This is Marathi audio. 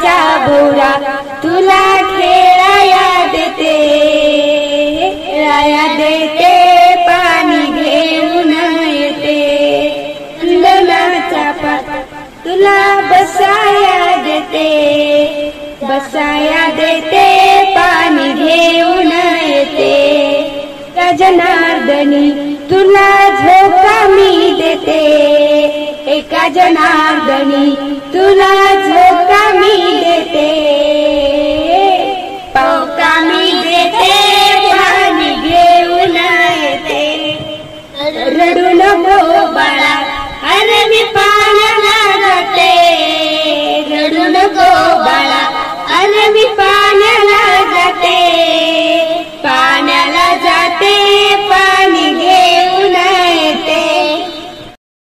फुलाचा भोवरा तुला खेळाया देते, खेळाया देते, पाणी घेऊन येते. चंदनाचा पाट तुला बसाया देते, बसाया देते, पाणी घेऊन येते. जनार्दनी तुला झोका मी देते, एका जनार्दनी तुला झोका मी देते. पौका मी देते, पाणी घेऊन येते. रडू नको बाळा, अरे मी पाण्याला जाते. रडू नको बाळा, अरे मी पाण्याला